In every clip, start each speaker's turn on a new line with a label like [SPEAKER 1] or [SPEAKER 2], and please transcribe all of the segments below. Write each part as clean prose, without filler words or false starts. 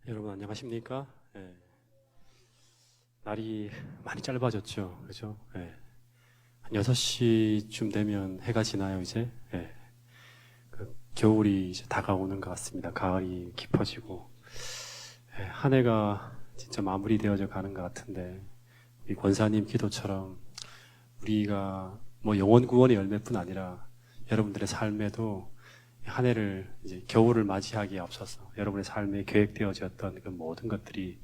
[SPEAKER 1] 여러분 안녕하십니까? 예, 날이 많이 짧아졌죠. 그죠? 예, 한 6시쯤 되면 해가 지나요, 이제. 예, 겨울이 이제 다가오는 것 같습니다. 가을이 깊어지고. 예, 한 해가 진짜 마무리되어져 가는 것 같은데, 우리 권사님 기도처럼 우리가 뭐 영원 구원의 열매뿐 아니라 여러분들의 삶에도 한 해를 이제 겨울을 맞이하기에 앞서서 여러분의 삶에 계획되어졌던 그 모든 것들이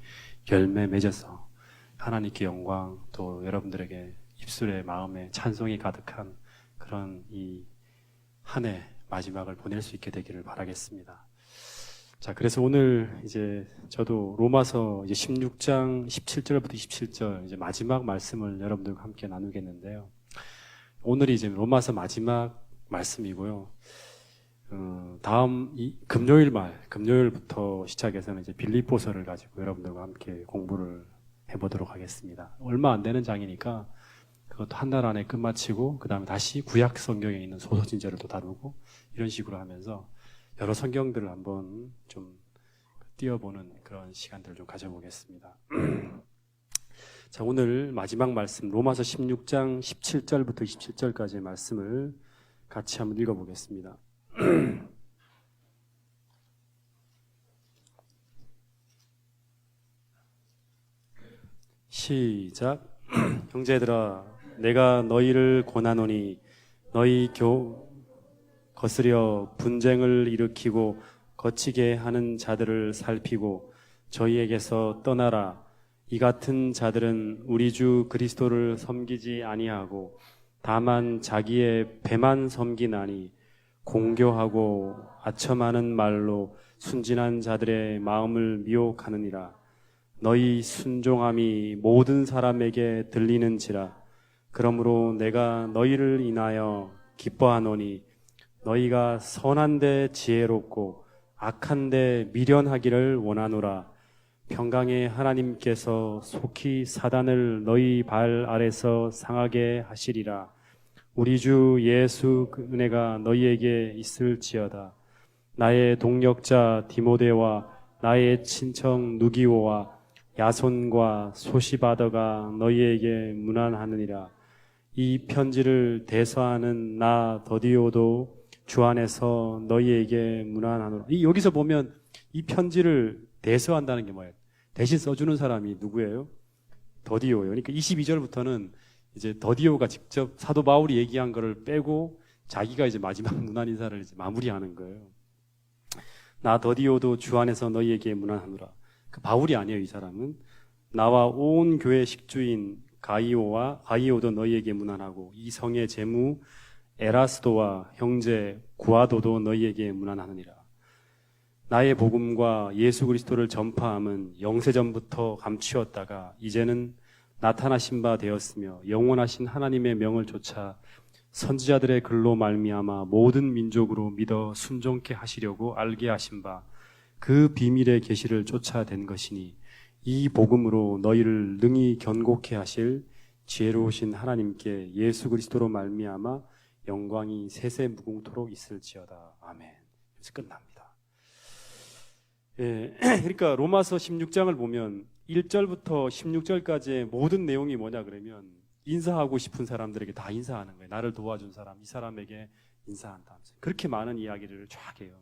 [SPEAKER 1] 열매 맺어서 하나님께 영광, 또 여러분들에게 입술에 마음에 찬송이 가득한 그런 이 한 해 마지막을 보낼 수 있게 되기를 바라겠습니다. 자, 그래서 오늘 이제 저도 로마서 이제 16장 17절부터 27절 이제 마지막 말씀을 여러분들과 함께 나누겠는데요. 오늘이 이제 로마서 마지막 말씀이고요. 다음 금요일부터 시작해서는 이제 빌립보서를 가지고 여러분들과 함께 공부를 해보도록 하겠습니다. 얼마 안 되는 장이니까 그것도 한 달 안에 끝마치고 그 다음에 다시 구약 성경에 있는 소서진저를 또 다루고 이런 식으로 하면서 여러 성경들을 한번 좀 띄워보는 그런 시간들을 좀 가져보겠습니다. 자, 오늘 마지막 말씀 로마서 16장 17절부터 27절까지의 말씀을 같이 한번 읽어보겠습니다. 시작. 형제들아, 내가 너희를 권하노니 너희 거스려 분쟁을 일으키고 거치게 하는 자들을 살피고 저희에게서 떠나라. 이 같은 자들은 우리 주 그리스도를 섬기지 아니하고 다만 자기의 배만 섬기나니 공교하고 아첨하는 말로 순진한 자들의 마음을 미혹하느니라. 너희 순종함이 모든 사람에게 들리는지라. 그러므로 내가 너희를 인하여 기뻐하노니 너희가 선한데 지혜롭고 악한데 미련하기를 원하노라. 평강의 하나님께서 속히 사단을 너희 발 아래서 상하게 하시리라. 우리 주 예수 그 은혜가 너희에게 있을지어다. 나의 동역자 디모데와 나의 친척 누기오와 야손과 소시바더가 너희에게 문안하느니라. 이 편지를 대서하는 나 더디오도 주 안에서 너희에게 문안하노라. 여기서 보면 이 편지를 대서한다는 게 뭐예요? 대신 써주는 사람이 누구예요? 더디오예요. 그러니까 22절부터는 이제 더디오가 직접 사도 바울이 얘기한 거를 빼고 자기가 이제 마지막 문안 인사를 이제 마무리하는 거예요. 나 더디오도 주 안에서 너희에게 문안하노라. 그 바울이 아니에요, 이 사람은. 나와 온 교회 식주인 가이오도 너희에게 문안하고 이 성의 제무 에라스도와 형제 구아도도 너희에게 문안하느니라. 나의 복음과 예수 그리스도를 전파함은 영세전부터 감추었다가 이제는 나타나신 바 되었으며 영원하신 하나님의 명을 좇아 선지자들의 글로 말미암아 모든 민족으로 믿어 순종케 하시려고 알게 하신 바 그 비밀의 계시를 쫓아낸 것이니 이 복음으로 너희를 능히 견고케 하실 지혜로우신 하나님께 예수 그리스도로 말미암아 영광이 세세 무궁토록 있을지어다. 아멘. 그래서 끝납니다. 예, 그러니까 로마서 16장을 보면 1절부터 16절까지의 모든 내용이 뭐냐 그러면 인사하고 싶은 사람들에게 다 인사하는 거예요. 나를 도와준 사람, 이 사람에게 인사한다. 그렇게 많은 이야기를 쫙 해요.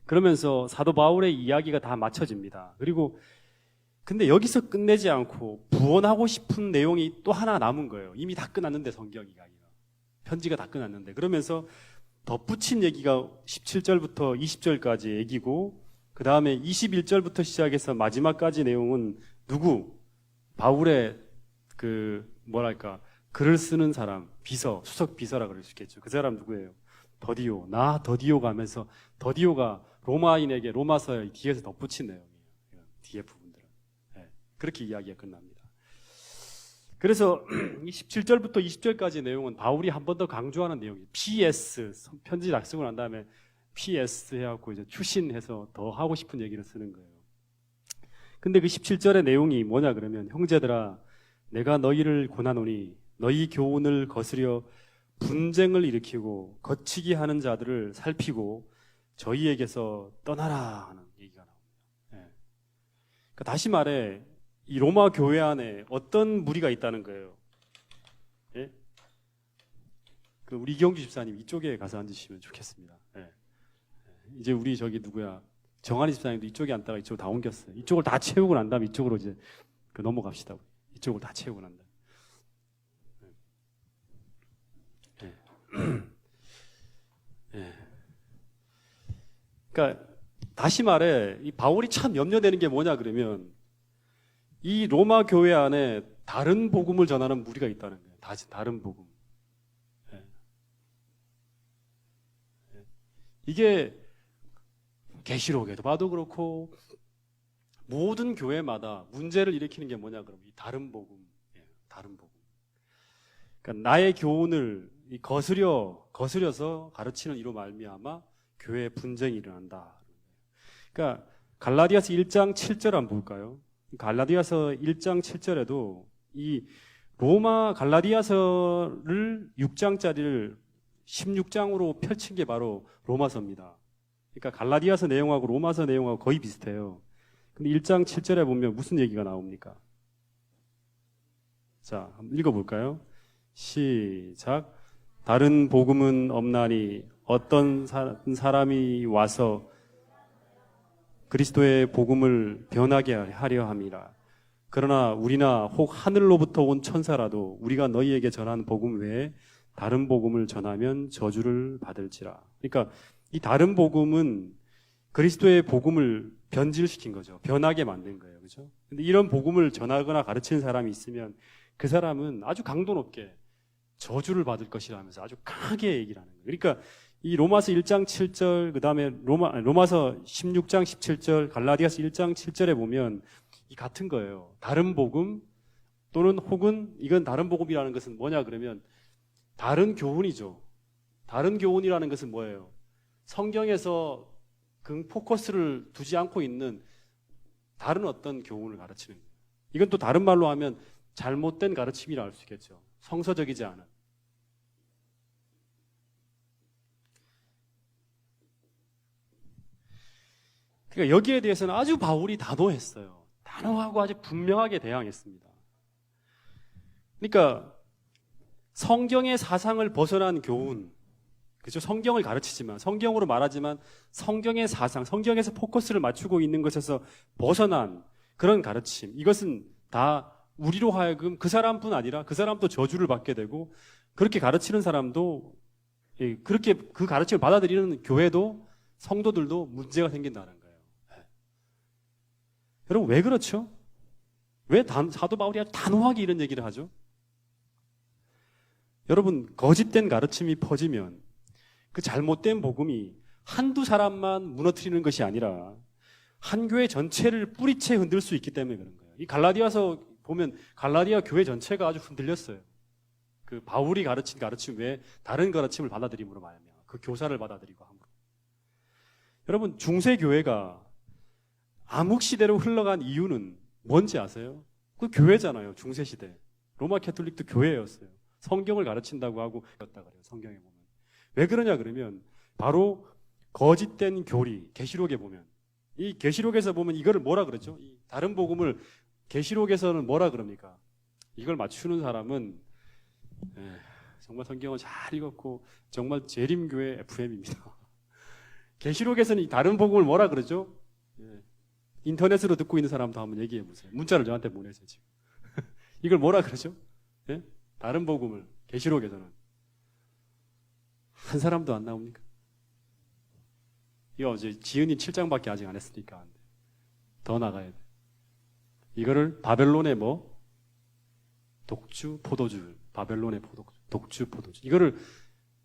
[SPEAKER 1] 그러면서 사도 바울의 이야기가 다 맞춰집니다. 그리고 근데 여기서 끝내지 않고 부언하고 싶은 내용이 또 하나 남은 거예요. 이미 다 끝났는데 성경 이야기가. 편지가 다 끝났는데. 그러면서 덧붙인 얘기가 17절부터 20절까지 얘기고 그 다음에 21절부터 시작해서 마지막까지 내용은 누구? 바울의 글을 쓰는 사람, 비서, 수석 비서라 그럴 수 있겠죠. 그 사람 누구예요? 더디오. 나 더디오가 하면서 더디오가 로마인에게 로마서의 뒤에서 덧붙인 내용이에요. 뒤에 부분들은. 네, 그렇게 이야기가 끝납니다. 그래서 17절부터 20절까지 내용은 바울이 한 번 더 강조하는 내용이에요. PS, 편지 작성을 한 다음에 PS 해갖고 이제 추신해서 더 하고 싶은 얘기를 쓰는 거예요. 근데 그 17절의 내용이 뭐냐 그러면 형제들아 내가 너희를 권하노니 너희 교훈을 거스려 분쟁을 일으키고 거치게 하는 자들을 살피고 저희에게서 떠나라 하는 얘기가 나옵니다. 예. 다시 말해 이 로마 교회 안에 어떤 무리가 있다는 거예요. 예? 우리 이경주 집사님 이쪽에 가서 앉으시면 좋겠습니다. 예. 이제 우리 저기 누구야 정한이 집사님도 이쪽에 앉다가 이쪽으로 다 옮겼어요. 이쪽을 다 채우고 난 다음에 이쪽으로 이제 넘어갑시다. 이쪽을 다 채우고 난 다음에. 예. 예. 그러니까 다시 말해 이 바울이 참 염려되는 게 뭐냐 그러면 이 로마 교회 안에 다른 복음을 전하는 무리가 있다는 거예요. 다른 복음. 예. 예. 이게 계시록에도 봐도 그렇고 모든 교회마다 문제를 일으키는 게 뭐냐 그러면 이 다른 복음. 예. 다른 복음. 그러니까 나의 교훈을 거스려서 가르치는 이로 말미암아 교회에 분쟁이 일어난다. 그러니까 갈라디아서 1장 7절 한번 볼까요? 갈라디아서 1장 7절에도 이 로마 갈라디아서를 6장짜리를 16장으로 펼친 게 바로 로마서입니다. 그러니까 갈라디아서 내용하고 로마서 내용하고 거의 비슷해요. 근데 1장 7절에 보면 무슨 얘기가 나옵니까? 자, 한번 읽어볼까요? 시작. 다른 복음은 없나니 어떤 사람이 와서 그리스도의 복음을 변하게 하려 함이라. 그러나 우리나 혹 하늘로부터 온 천사라도 우리가 너희에게 전한 복음 외에 다른 복음을 전하면 저주를 받을지라. 그러니까 이 다른 복음은 그리스도의 복음을 변질시킨 거죠. 변하게 만든 거예요. 그렇죠? 근데 이런 복음을 전하거나 가르치는 사람이 있으면 그 사람은 아주 강도 높게 저주를 받을 것이라면서 아주 강하게 얘기를 하는 거예요. 그러니까 이 로마서 1장 7절, 그 다음에 로마서 16장 17절, 갈라디아서 1장 7절에 보면 이 같은 거예요. 다른 복음 또는 혹은 이건 다른 복음이라는 것은 뭐냐 그러면 다른 교훈이죠. 다른 교훈이라는 것은 뭐예요? 성경에서 그 포커스를 두지 않고 있는 다른 어떤 교훈을 가르치는 거예요. 이건 또 다른 말로 하면 잘못된 가르침이라 할 수 있겠죠. 성서적이지 않은. 그러니까 여기에 대해서는 아주 바울이 단호했어요. 단호하고 아주 분명하게 대항했습니다. 그러니까 성경의 사상을 벗어난 교훈, 그죠? 성경을 가르치지만, 성경으로 말하지만 성경의 사상, 성경에서 포커스를 맞추고 있는 것에서 벗어난 그런 가르침, 이것은 다 우리로 하여금 그 사람뿐 아니라 그 사람도 저주를 받게 되고 그렇게 가르치는 사람도 그렇게 그 가르침을 받아들이는 교회도 성도들도 문제가 생긴다는 거예요. 여러분 왜 그렇죠? 왜 사도 바울이 아주 단호하게 이런 얘기를 하죠? 여러분 거짓된 가르침이 퍼지면 그 잘못된 복음이 한두 사람만 무너뜨리는 것이 아니라 한 교회 전체를 뿌리채 흔들 수 있기 때문에 그런 거예요. 이 갈라디아서 보면 갈라디아 교회 전체가 아주 흔들렸어요. 그 바울이 가르친 가르침 외에 다른 가르침을 받아들임으로 말하면 그 교사를 받아들이고 함으로. 여러분 중세 교회가 암흑 시대로 흘러간 이유는 뭔지 아세요? 그 교회잖아요. 중세 시대 로마 캐톨릭도 교회였어요. 성경을 가르친다고 하고 였다 그래요. 성경에 보면 왜 그러냐 그러면 바로 거짓된 교리 계시록에 보면 이 계시록에서 보면 이거를 뭐라 그러죠? 이 다른 복음을 계시록에서는 뭐라 그럽니까? 이걸 맞추는 사람은 정말 성경을 잘 읽었고 정말 재림교회 FM입니다. 계시록에서는 이 다른 복음을 뭐라 그러죠? 인터넷으로 듣고 있는 사람도 한번 얘기해 보세요. 문자를 저한테 보내세요 지금. 이걸 뭐라 그러죠? 다른 복음을 계시록에서는 한 사람도 안 나옵니까? 이거 이제 지은이 7장밖에 아직 안 했으니까 더 나가야 돼. 이거를 바벨론의 독주 포도주, 바벨론의 독주 포도주. 이거를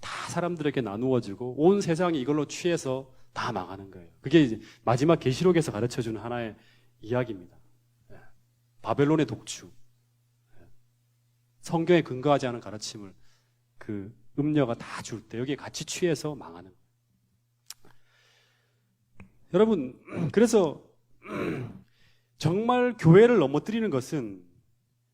[SPEAKER 1] 다 사람들에게 나누어지고 온 세상이 이걸로 취해서 다 망하는 거예요. 그게 이제 마지막 계시록에서 가르쳐주는 하나의 이야기입니다. 바벨론의 독주. 성경에 근거하지 않은 가르침을 그 음녀가 다 줄 때 여기에 같이 취해서 망하는 거예요. 여러분, 그래서 정말 교회를 넘어뜨리는 것은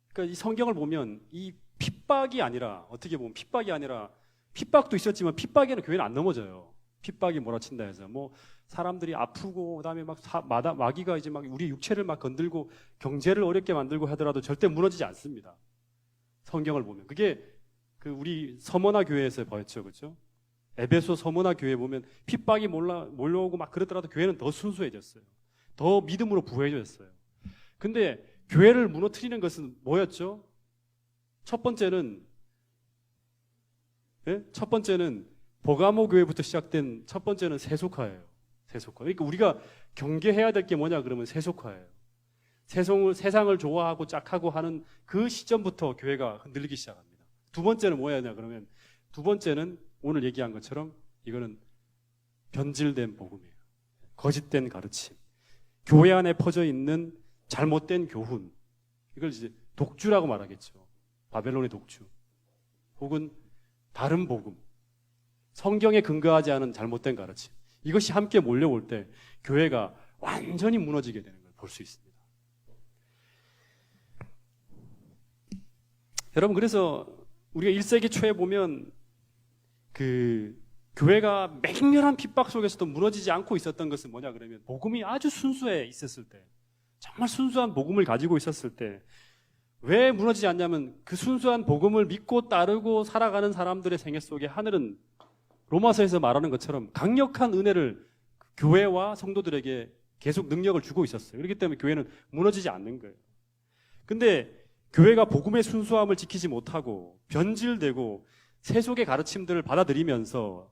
[SPEAKER 1] 그러니까 이 성경을 보면 이 핍박이 아니라 어떻게 보면 핍박이 아니라 핍박도 있었지만 핍박에는 교회는 안 넘어져요. 핍박이 몰아친다 해서 사람들이 아프고 그다음에 마귀가 이제 막 우리 육체를 막 건들고 경제를 어렵게 만들고 하더라도 절대 무너지지 않습니다. 성경을 보면 그게 그 우리 서머나 교회에서 보였죠, 그렇죠? 에베소 서머나 교회 보면 핍박이 몰려오고 막 그러더라도 교회는 더 순수해졌어요. 더 믿음으로 부해졌어요. 근데 교회를 무너뜨리는 것은 뭐였죠? 첫 번째는 버가모 교회부터 시작된 첫 번째는 세속화예요. 세속화. 그러니까 우리가 경계해야 될 게 뭐냐 그러면 세속화예요. 세상을 좋아하고 짝하고 하는 그 시점부터 교회가 흔들리기 시작합니다. 두 번째는 뭐였냐 그러면 두 번째는 오늘 얘기한 것처럼 이거는 변질된 복음이에요. 거짓된 가르침. 교회 안에 퍼져 있는 잘못된 교훈. 이걸 이제 독주라고 말하겠죠. 바벨론의 독주. 혹은 다른 복음. 성경에 근거하지 않은 잘못된 가르침. 이것이 함께 몰려올 때 교회가 완전히 무너지게 되는 걸 볼 수 있습니다. 여러분, 그래서 우리가 1세기 초에 보면 그 교회가 맹렬한 핍박 속에서도 무너지지 않고 있었던 것은 뭐냐 그러면 복음이 아주 순수해 있었을 때, 정말 순수한 복음을 가지고 있었을 때 왜 무너지지 않냐면 그 순수한 복음을 믿고 따르고 살아가는 사람들의 생애 속에 하늘은 로마서에서 말하는 것처럼 강력한 은혜를 교회와 성도들에게 계속 능력을 주고 있었어요. 그렇기 때문에 교회는 무너지지 않는 거예요. 근데 교회가 복음의 순수함을 지키지 못하고 변질되고 세속의 가르침들을 받아들이면서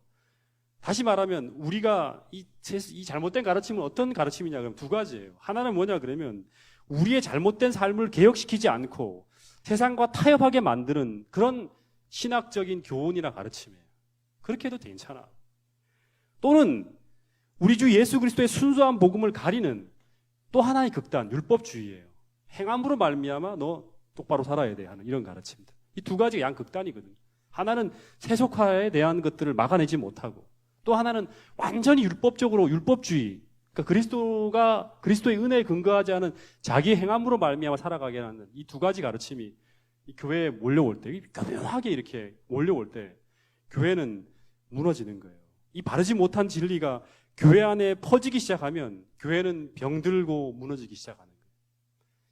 [SPEAKER 1] 다시 말하면 우리가 이 잘못된 가르침은 어떤 가르침이냐 그러면 두 가지예요. 하나는 뭐냐 그러면 우리의 잘못된 삶을 개혁시키지 않고 세상과 타협하게 만드는 그런 신학적인 교훈이나 가르침이에요. 그렇게 해도 괜찮아. 또는 우리 주 예수 그리스도의 순수한 복음을 가리는 또 하나의 극단, 율법주의예요. 행함으로 말미암아 너 똑바로 살아야 돼 하는 이런 가르침들. 이 두 가지가 양극단이거든요. 하나는 세속화에 대한 것들을 막아내지 못하고 또 하나는 완전히 율법적으로 율법주의, 그러니까 그리스도의 은혜에 근거하지 않은 자기 행함으로 말미암아 살아가게 하는 이 두 가지 가르침이 이 교회에 몰려올 때, 교묘하게 이렇게 몰려올 때 교회는 무너지는 거예요. 이 바르지 못한 진리가 교회 안에 퍼지기 시작하면 교회는 병들고 무너지기 시작하는 거예요.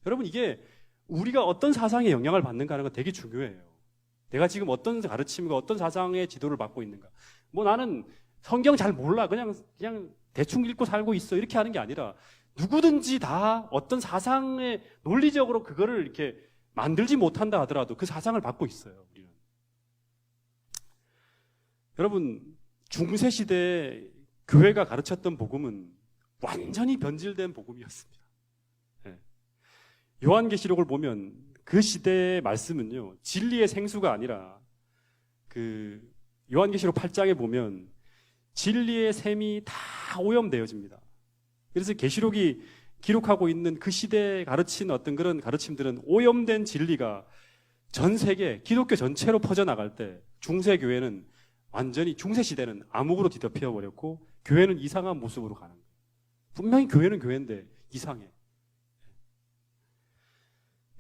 [SPEAKER 1] 여러분, 이게 우리가 어떤 사상에 영향을 받는가 하는 건 되게 중요해요. 내가 지금 어떤 가르침과 어떤 사상의 지도를 받고 있는가. 뭐 나는 성경 잘 몰라. 그냥 대충 읽고 살고 있어. 이렇게 하는 게 아니라 누구든지 다 어떤 사상에 논리적으로 그거를 이렇게 만들지 못한다 하더라도 그 사상을 받고 있어요. 우리는. 여러분, 중세시대에 교회가 가르쳤던 복음은 완전히 변질된 복음이었습니다. 네. 요한계시록을 보면 그 시대의 말씀은요, 진리의 생수가 아니라 그 요한계시록 8장에 보면 진리의 샘이 다 오염되어집니다. 그래서 계시록이 기록하고 있는 그 시대에 가르친 어떤 그런 가르침들은 오염된 진리가 전 세계 기독교 전체로 퍼져나갈 때 중세교회는 완전히 중세시대는 암흑으로 뒤덮여 버렸고 교회는 이상한 모습으로 가는 거예요. 분명히 교회는 교회인데 이상해.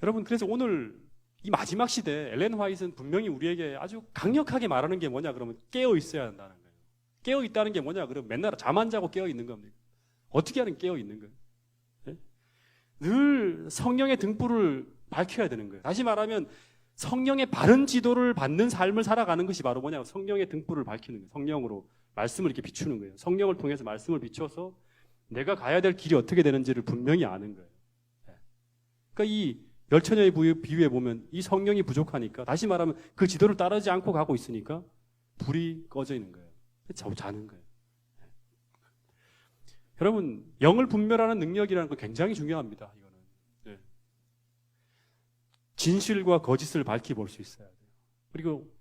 [SPEAKER 1] 여러분, 그래서 오늘 이 마지막 시대 엘렌 화이트는 분명히 우리에게 아주 강력하게 말하는 게 뭐냐 그러면 깨어 있어야 한다는 거예요. 깨어 있다는 게 뭐냐 그러면 맨날 잠 안 자고 깨어 있는 겁니다. 어떻게 하는 깨어 있는 거예요? 네? 늘 성령의 등불을 밝혀야 되는 거예요. 다시 말하면 성령의 바른 지도를 받는 삶을 살아가는 것이 바로 뭐냐, 성령의 등불을 밝히는 거예요. 성령으로 말씀을 이렇게 비추는 거예요. 성령을 통해서 말씀을 비춰서 내가 가야 될 길이 어떻게 되는지를 분명히 아는 거예요. 네. 그러니까 이 열처녀의 비유에 보면 이 성령이 부족하니까, 다시 말하면 그 지도를 따르지 않고 가고 있으니까 불이 꺼져 있는 거예요. 자는 거예요. 네. 여러분, 영을 분별하는 능력이라는 건 굉장히 중요합니다. 이거는. 네. 진실과 거짓을 밝히 볼 수 있어야 돼요. 그리고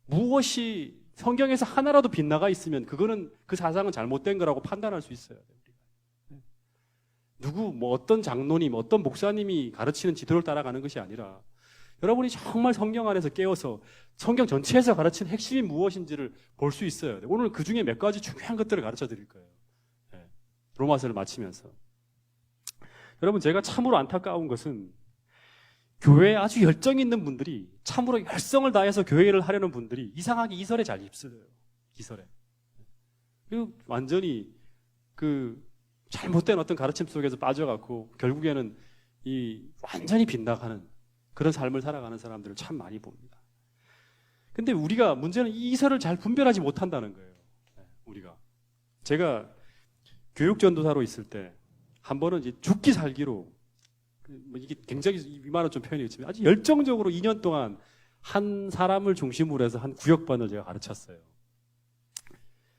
[SPEAKER 1] 무엇이 성경에서 하나라도 빗나가 있으면 그거는 그 사상은 잘못된 거라고 판단할 수 있어야 돼요. 누구, 어떤 장로님, 어떤 목사님이 가르치는 지도를 따라가는 것이 아니라 여러분이 정말 성경 안에서 깨어서 성경 전체에서 가르치는 핵심이 무엇인지를 볼 수 있어야 돼요. 오늘 그 중에 몇 가지 중요한 것들을 가르쳐 드릴 거예요. 네. 로마서를 마치면서. 여러분, 제가 참으로 안타까운 것은 교회에 아주 열정이 있는 분들이, 참으로 열성을 다해서 교회를 하려는 분들이 이상하게 이설에 잘 휩쓸려요. 이설에. 그리고 완전히 그 잘못된 어떤 가르침 속에서 빠져갖고 결국에는 이 완전히 빗나가는 그런 삶을 살아가는 사람들을 참 많이 봅니다. 근데 우리가 문제는 이 이설을 잘 분별하지 못한다는 거예요. 우리가. 제가 교육전도사로 있을 때 한 번은 이제 죽기 살기로 뭐 이게 굉장히 이만한 좀 표현이겠지만 아주 열정적으로 2년 동안 한 사람을 중심으로 해서 한 구역반을 제가 가르쳤어요.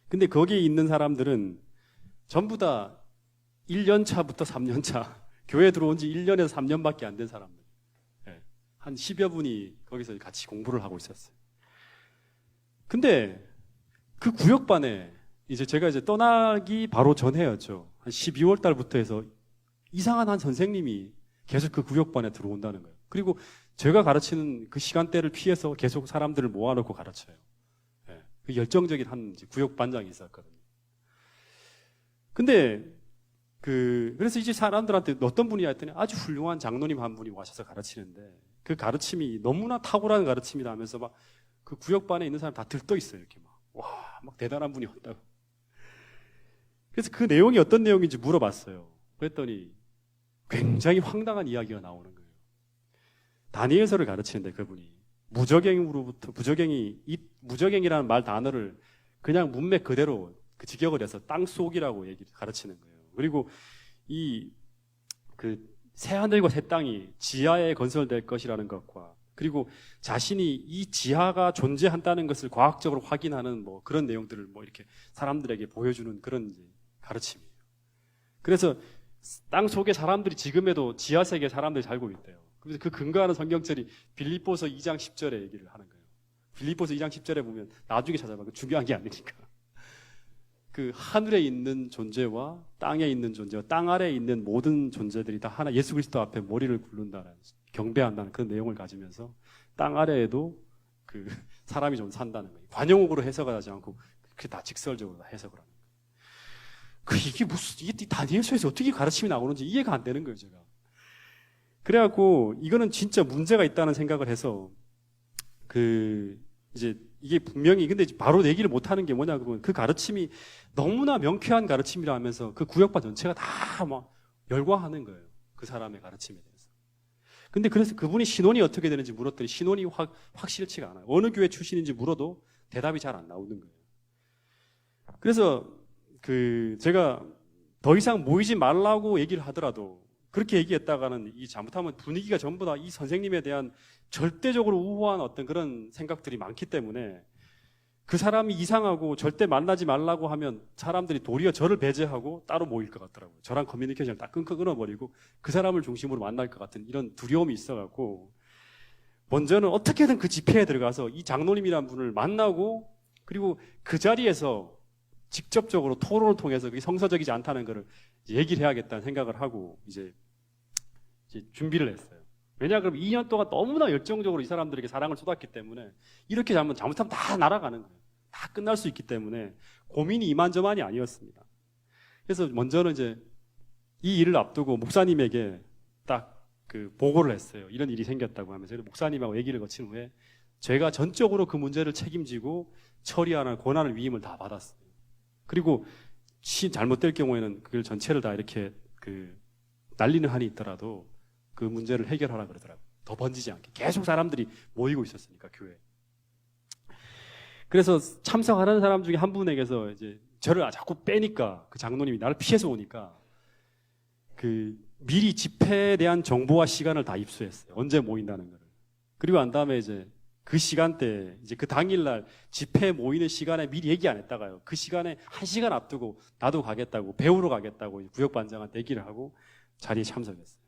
[SPEAKER 1] 근데 거기에 있는 사람들은 전부 다 1년 차부터 3년 차, 교회 들어온 지 1년에서 3년밖에 안 된 사람들. 한 10여 분이 거기서 같이 공부를 하고 있었어요. 근데 그 구역반에 제가 떠나기 바로 전해였죠. 한 12월 달부터 해서 이상한 한 선생님이 계속 그 구역반에 들어온다는 거예요. 그리고 제가 가르치는 그 시간대를 피해서 계속 사람들을 모아놓고 가르쳐요. 그 열정적인 한 구역반장이 있었거든요. 근데 그래서 이제 사람들한테 어떤 분이냐 했더니 아주 훌륭한 장로님 한 분이 와셔서 가르치는데 그 가르침이 너무나 탁월한 가르침이다 하면서 막 그 구역반에 있는 사람 다 들떠 있어요. 이렇게 막 대단한 분이 왔다고. 그래서 그 내용이 어떤 내용인지 물어봤어요. 그랬더니 굉장히 황당한 이야기가 나오는 거예요. 다니엘서를 가르치는데 그분이 무적행이라는 말 단어를 그냥 문맥 그대로 그 직역을 해서 땅 속이라고 가르치는 거예요. 그리고 새 하늘과 새 땅이 지하에 건설될 것이라는 것과 그리고 자신이 이 지하가 존재한다는 것을 과학적으로 확인하는 뭐 그런 내용들을 뭐 이렇게 사람들에게 보여주는 그런 가르침이에요. 그래서 땅 속에 사람들이 지금에도 지하 세계에 사람들이 살고 있대요. 그래서 그 근거하는 성경절이 빌립보서 2장 10절에 얘기를 하는 거예요. 빌립보서 2장 10절에 보면 나중에 찾아봐. 중요한 게 아니니까. 그 하늘에 있는 존재와 땅에 있는 존재와 땅 아래에 있는 모든 존재들이 다 하나 예수 그리스도 앞에 머리를 굴른다는 경배한다는 그런 내용을 가지면서 땅 아래에도 그 사람이 좀 산다는 거예요. 관용어로 해석을 하지 않고 그게 다 직설적으로 다 해석을 하는 거예요. 이게 다니엘서에서 어떻게 가르침이 나오는지 이해가 안 되는 거예요, 제가. 그래갖고 이거는 진짜 문제가 있다는 생각을 해서 이게 분명히 근데 바로 얘기를 못 하는 게 뭐냐 그러면 그 가르침이 너무나 명쾌한 가르침이라 하면서 그 구역반 전체가 다 막 열광하는 거예요. 그 사람의 가르침에 대해서. 근데 그래서 그분이 신원이 어떻게 되는지 물었더니 신원이 확실치가 않아요. 어느 교회 출신인지 물어도 대답이 잘 안 나오는 거예요. 그래서 제가 더 이상 모이지 말라고 얘기를 하더라도 그렇게 얘기했다가는 잘못하면 분위기가 전부 다 이 선생님에 대한 절대적으로 우호한 어떤 그런 생각들이 많기 때문에 그 사람이 이상하고 절대 만나지 말라고 하면 사람들이 도리어 저를 배제하고 따로 모일 것 같더라고요. 저랑 커뮤니케이션을 딱 끊어버리고 그 사람을 중심으로 만날 것 같은 이런 두려움이 있어갖고 먼저는 어떻게든 그 집회에 들어가서 이 장로님이라는 분을 만나고 그리고 그 자리에서 직접적으로 토론을 통해서 그게 성서적이지 않다는 것을 얘기를 해야겠다는 생각을 하고 이제 준비를 했어요. 왜냐 그러면 2년 동안 너무나 열정적으로 이 사람들에게 사랑을 쏟았기 때문에 이렇게 잘못하면 다 날아가는 거예요. 다 끝날 수 있기 때문에 고민이 이만저만이 아니었습니다. 그래서 먼저는 이제 이 일을 앞두고 목사님에게 딱 보고를 했어요. 이런 일이 생겼다고 하면서 목사님하고 얘기를 거친 후에 제가 전적으로 그 문제를 책임지고 처리하는 권한을 위임을 다 받았어요. 그리고 잘못될 경우에는 그걸 전체를 다 이렇게 날리는 한이 있더라도 그 문제를 해결하라 그러더라고요. 더 번지지 않게. 계속 사람들이 모이고 있었으니까, 교회에. 그래서 참석하는 사람 중에 한 분에게서 이제 저를 자꾸 빼니까 그 장로님이 나를 피해서 오니까 미리 집회에 대한 정보와 시간을 다 입수했어요. 언제 모인다는 거를. 그리고 난 다음에 이제 그 시간대, 이제 그 당일날 집회 모이는 시간에 미리 얘기 안 했다가요. 그 시간에 1시간 앞두고 나도 가겠다고, 배우러 가겠다고 구역반장한테 얘기를 하고 자리에 참석했어요.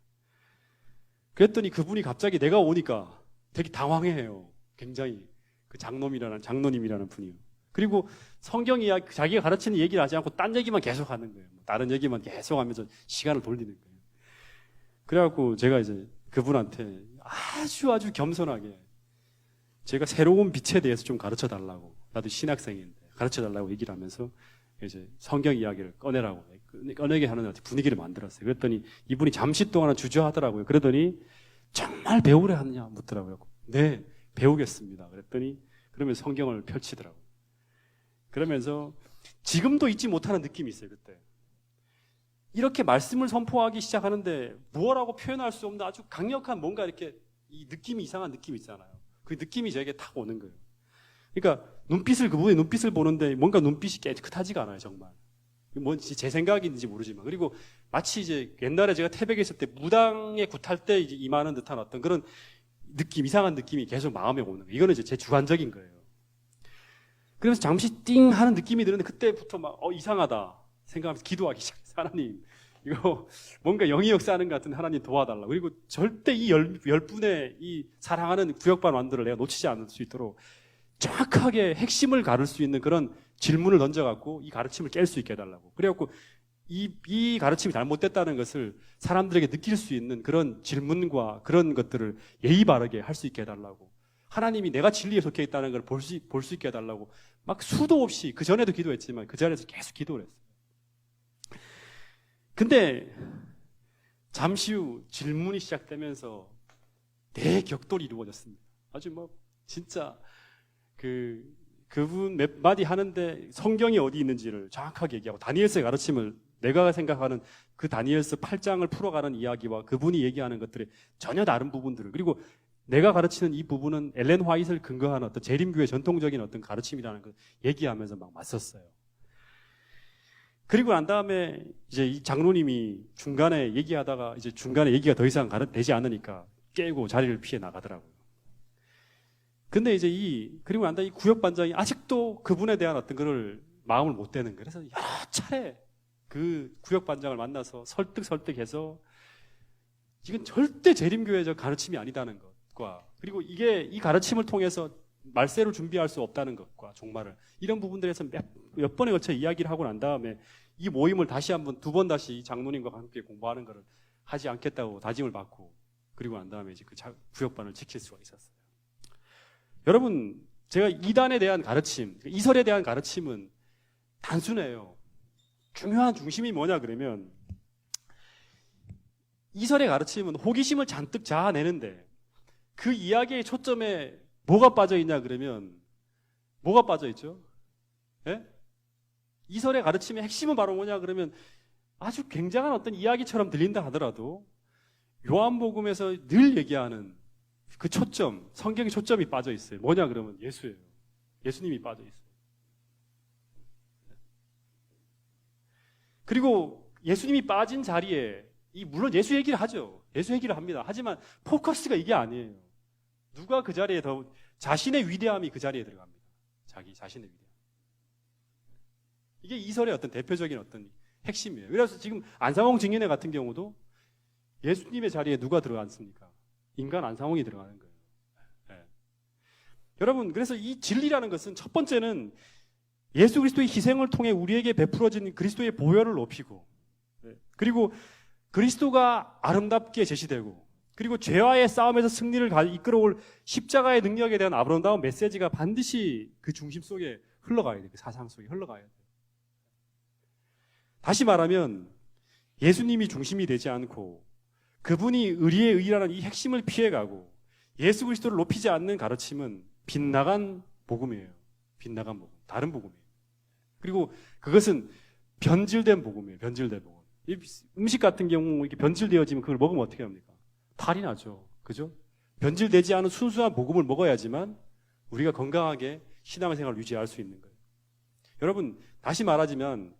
[SPEAKER 1] 그랬더니 그분이 갑자기 내가 오니까 되게 당황해요. 굉장히 그 장로님이라는 분이요. 그리고 성경 이야기, 자기가 가르치는 얘기를 하지 않고 딴 얘기만 계속 하는 거예요. 다른 얘기만 계속 하면서 시간을 돌리는 거예요. 그래갖고 제가 이제 그분한테 아주 겸손하게 제가 새로운 빛에 대해서 좀 가르쳐 달라고, 나도 신학생인데 가르쳐 달라고 얘기를 하면서 이제 성경 이야기를 꺼내게 하는 분위기를 만들었어요. 그랬더니 이분이 잠시 동안은 주저하더라고요. 그러더니 정말 배우려 하느냐 묻더라고요. 네, 배우겠습니다. 그랬더니 그러면서 성경을 펼치더라고요. 그러면서 지금도 잊지 못하는 느낌이 있어요. 그때 이렇게 말씀을 선포하기 시작하는데 무엇라고 표현할 수 없는 아주 강력한 뭔가 이렇게 이 느낌이 이상한 느낌이 있잖아요. 그 느낌이 저에게 탁 오는 거예요. 그러니까 그분의 눈빛을 보는데 뭔가 눈빛이 깨끗하지가 않아요, 정말. 뭔지 제 생각인지 모르지만. 그리고 마치 이제 옛날에 제가 태백에 있을 때 무당에 굿할 때 이제 임하는 듯한 어떤 그런 느낌, 이상한 느낌이 계속 마음에 오는 거예요. 이거는 이제 제 주관적인 거예요. 그래서 잠시 띵 하는 느낌이 드는데 그때부터 막 이상하다 생각하면서 기도하기 시작했어요. 하나님, 이거 뭔가 영이 역사하는 것 같은 하나님 도와달라. 그리고 절대 이 열분의 이 사랑하는 구역반 완들을 내가 놓치지 않을 수 있도록 정확하게 핵심을 가를 수 있는 그런 질문을 던져갖고 이 가르침을 깰 수 있게 해달라고. 그래갖고 이 가르침이 잘못됐다는 것을 사람들에게 느낄 수 있는 그런 질문과 그런 것들을 예의 바르게 할 수 있게 해달라고. 하나님이 내가 진리에 속해 있다는 걸 볼 수 있게 해달라고. 막 수도 없이 그 전에도 기도했지만 그 자리에서 계속 기도를 했어요. 근데 잠시 후 질문이 시작되면서 대격돌이 이루어졌습니다. 아주 뭐 진짜 그분 몇 마디 하는데 성경이 어디 있는지를 정확하게 얘기하고 다니엘서의 가르침을 내가 생각하는 그 다니엘서 8장을 풀어가는 이야기와 그분이 얘기하는 것들의 전혀 다른 부분들을, 그리고 내가 가르치는 이 부분은 엘렌 화이트를 근거한 어떤 재림교회 전통적인 어떤 가르침이라는 걸 얘기하면서 막 맞섰어요. 그리고 난 다음에 이제 이 장로님이 중간에 얘기하다가 이제 중간에 얘기가 더 이상 되지 않으니까 깨고 자리를 피해 나가더라고요. 근데 이제 그리고 난 다음에 이 구역반장이 아직도 그분에 대한 어떤 거를 마음을 못 대는 거예요. 그래서 여러 차례 그 구역반장을 만나서 설득해서 이건 절대 재림교회적 가르침이 아니다는 것과, 그리고 이 가르침을 통해서 말세를 준비할 수 없다는 것과 종말을, 이런 부분들에서 몇 번에 걸쳐 이야기를 하고 난 다음에 이 모임을 다시 한번 2번 다시 장로님과 함께 공부하는 것을 하지 않겠다고 다짐을 받고, 그리고 난 다음에 이제 그 구역반을 지킬 수가 있었어요. 여러분, 제가 이단에 대한 가르침, 이설에 대한 가르침은 단순해요. 중요한 중심이 뭐냐 그러면, 이설의 가르침은 호기심을 잔뜩 자아내는데 그 이야기의 초점에 뭐가 빠져있냐 그러면 뭐가 빠져있죠? 예? 이설의 가르침의 핵심은 바로 뭐냐 그러면 아주 굉장한 어떤 이야기처럼 들린다 하더라도 요한복음에서 늘 얘기하는 그 초점, 성경의 초점이 빠져있어요. 뭐냐 그러면 예수예요. 예수님이 빠져있어요. 그리고 예수님이 빠진 자리에 물론 예수 얘기를 하죠. 예수 얘기를 합니다. 하지만 포커스가 이게 아니에요. 누가 그 자리에 더 자신의 위대함이 그 자리에 들어갑니다. 자기 자신의 위대함. 이게 이설의 어떤 대표적인 어떤 핵심이에요. 그래서 지금 안상홍 증인회 같은 경우도 예수님의 자리에 누가 들어갔습니까? 인간 안상홍이 들어가는 거예요. 네. 여러분, 그래서 이 진리라는 것은 첫 번째는 예수 그리스도의 희생을 통해 우리에게 베풀어진 그리스도의 보혈을 높이고, 그리고 그리스도가 아름답게 제시되고, 그리고 죄와의 싸움에서 승리를 이끌어올 십자가의 능력에 대한 아름다운 메시지가 반드시 그 중심 속에 흘러가야 돼요. 그 사상 속에 흘러가야 돼요. 다시 말하면 예수님이 중심이 되지 않고 그분이 의리의 의라는 이 핵심을 피해가고 예수 그리스도를 높이지 않는 가르침은 빗나간 복음이에요. 빗나간 복음, 다른 복음이에요. 그리고 그것은 변질된 복음이에요. 변질된 복음. 음식 같은 경우 이렇게 변질되어지면 그걸 먹으면 어떻게 합니까? 탈이 나죠. 그죠? 변질되지 않은 순수한 복음을 먹어야지만 우리가 건강하게 신앙생활을 유지할 수 있는 거예요. 여러분, 다시 말하자면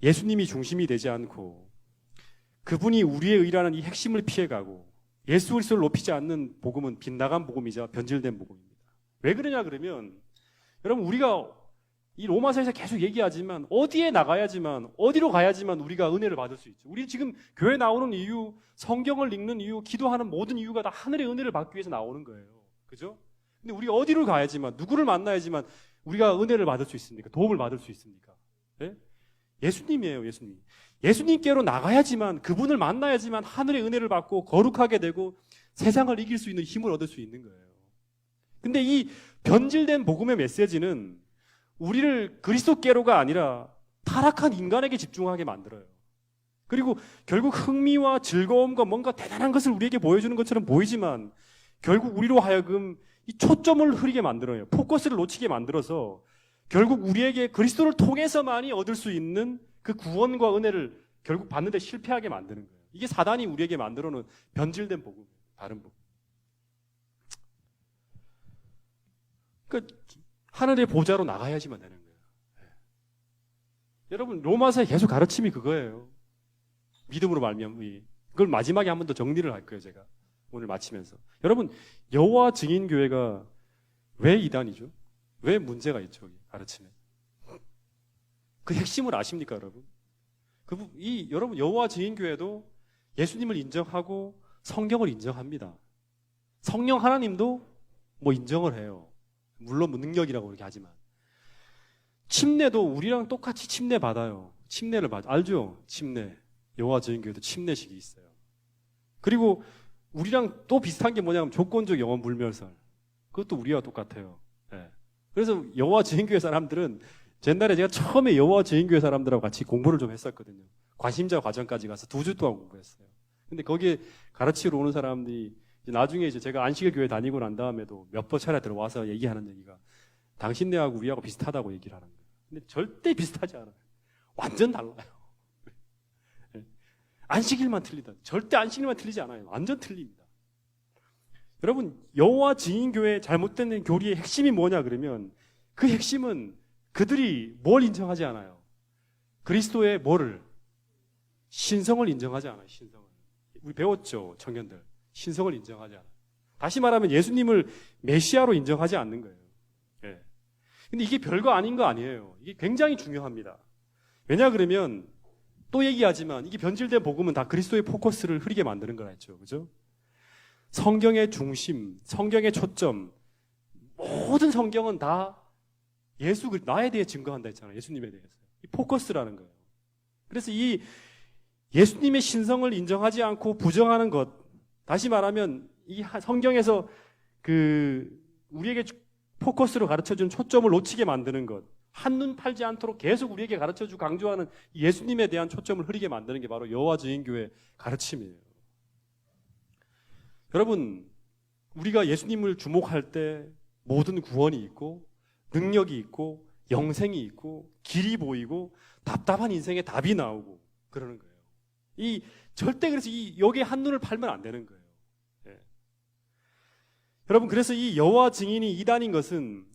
[SPEAKER 1] 예수님이 중심이 되지 않고 그분이 우리의 의라는 이 핵심을 피해가고 예수 그리스도를 높이지 않는 복음은 빗나간 복음이자 변질된 복음입니다. 왜 그러냐 그러면 여러분, 우리가 이 로마서에서 계속 얘기하지만 어디에 나가야지만, 어디로 가야지만 우리가 은혜를 받을 수 있죠. 우리 지금 교회 나오는 이유, 성경을 읽는 이유, 기도하는 모든 이유가 다 하늘의 은혜를 받기 위해서 나오는 거예요. 그죠? 근데 우리가 어디로 가야지만, 누구를 만나야지만 우리가 은혜를 받을 수 있습니까? 도움을 받을 수 있습니까? 네? 예수님이에요, 예수님. 예수님께로 나가야지만, 그분을 만나야지만 하늘의 은혜를 받고 거룩하게 되고 세상을 이길 수 있는 힘을 얻을 수 있는 거예요. 근데 이 변질된 복음의 메시지는 우리를 그리스도께로가 아니라 타락한 인간에게 집중하게 만들어요. 그리고 결국 흥미와 즐거움과 뭔가 대단한 것을 우리에게 보여주는 것처럼 보이지만 결국 우리로 하여금 이 초점을 흐리게 만들어요. 포커스를 놓치게 만들어서 결국 우리에게 그리스도를 통해서만이 얻을 수 있는 그 구원과 은혜를 결국 받는데 실패하게 만드는 거예요. 이게 사단이 우리에게 만들어 놓은 변질된 복음이에요. 다른 복음. 그러니까 하늘의 보좌로 나가야지만 되는 거예요. 여러분 로마서의 계속 가르침이 그거예요. 믿음으로 말미암아. 그걸 마지막에 한 번 더 정리를 할 거예요. 제가 오늘 마치면서. 여러분 여호와 증인 교회가 왜 이단이죠? 왜 문제가 있죠? 가르침에. 그 핵심을 아십니까, 여러분? 여러분 여호와 증인 교회도 예수님을 인정하고 성경을 인정합니다. 성령 하나님도 뭐 인정을 해요. 물론 뭐 능력이라고 그렇게 하지만 침례도 우리랑 똑같이 침례 받아요. 침례를 받아. 알죠? 침례. 여호와 증인 교회도 침례식이 있어요. 그리고 우리랑 또 비슷한 게 뭐냐면 조건적 영원 불멸설. 그것도 우리와 똑같아요. 네. 그래서 여호와 증인 교회 사람들은 옛날에 제가 처음에 여호와 증인 교회 사람들하고 같이 공부를 좀 했었거든요. 관심자 과정까지 가서 2주 동안 공부했어요. 근데 거기에 가르치러 오는 사람들이 나중에 이제 제가 안식일 교회 다니고 난 다음에도 몇 번 차례 들어와서 얘기하는 얘기가 당신네하고 우리하고 비슷하다고 얘기를 하는 거예요. 근데 절대 비슷하지 않아요. 완전 달라요. 안식일만 틀리다. 절대 안식일만 틀리지 않아요. 완전 틀립니다. 여러분 여호와 증인 교회의 잘못된 교리의 핵심이 뭐냐 그러면 그 핵심은 그들이 뭘 인정하지 않아요. 그리스도의 뭐를? 신성을 인정하지 않아요. 신성을. 우리 배웠죠. 청년들. 신성을 인정하지 않아요. 다시 말하면 예수님을 메시아로 인정하지 않는 거예요. 예. 근데 이게 별거 아닌 거 아니에요. 이게 굉장히 중요합니다. 왜냐 그러면 또 얘기하지만 이게 변질된 복음은 다 그리스도의 포커스를 흐리게 만드는 거라 했죠. 그죠? 성경의 중심, 성경의 초점, 모든 성경은 다 나에 대해 증거한다 했잖아요. 예수님에 대해서. 이 포커스라는 거예요. 그래서 이 예수님의 신성을 인정하지 않고 부정하는 것, 다시 말하면 이 성경에서 우리에게 포커스로 가르쳐준 초점을 놓치게 만드는 것, 한눈 팔지 않도록 계속 우리에게 가르쳐주고 강조하는 예수님에 대한 초점을 흐리게 만드는 게 바로 여호와 증인 교회 가르침이에요. 여러분, 우리가 예수님을 주목할 때 모든 구원이 있고 능력이 있고 영생이 있고 길이 보이고 답답한 인생에 답이 나오고 그러는 거예요. 절대 그래서 여기에 한눈을 팔면 안 되는 거예요. 예. 여러분 그래서 이 여호와 증인이 이단인 것은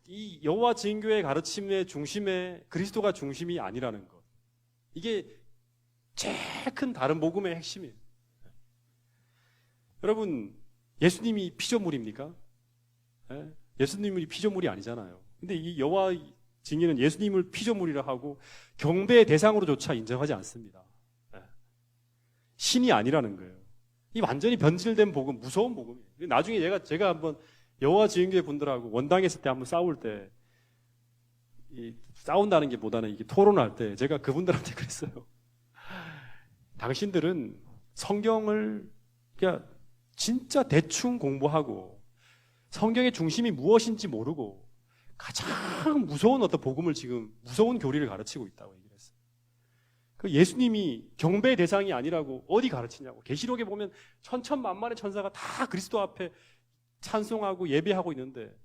[SPEAKER 1] 이 여호와 증인교회의 가르침의 중심에 그리스도가 중심이 아니라는 것. 이게 제일 큰 다른 복음의 핵심이에요. 여러분 예수님이 피조물입니까? 예? 예수님이 피조물이 아니잖아요. 근데 이 여호와 증인은 예수님을 피조물이라 하고 경배의 대상으로조차 인정하지 않습니다. 예. 신이 아니라는 거예요. 이 완전히 변질된 복음, 무서운 복음이에요. 나중에 제가 한번 여호와 증인교회 분들하고 원당했을 때 한번 싸울 때 싸운다는 게 보다는 이게 토론할 때 제가 그분들한테 그랬어요. 당신들은 성경을 그냥 진짜 대충 공부하고 성경의 중심이 무엇인지 모르고 가장 무서운 어떤 복음을 지금 무서운 교리를 가르치고 있다고 얘기를 했어요. 그 예수님이 경배의 대상이 아니라고 어디 가르치냐고. 계시록에 보면 천천만만의 천사가 다 그리스도 앞에 찬송하고 예배하고 있는데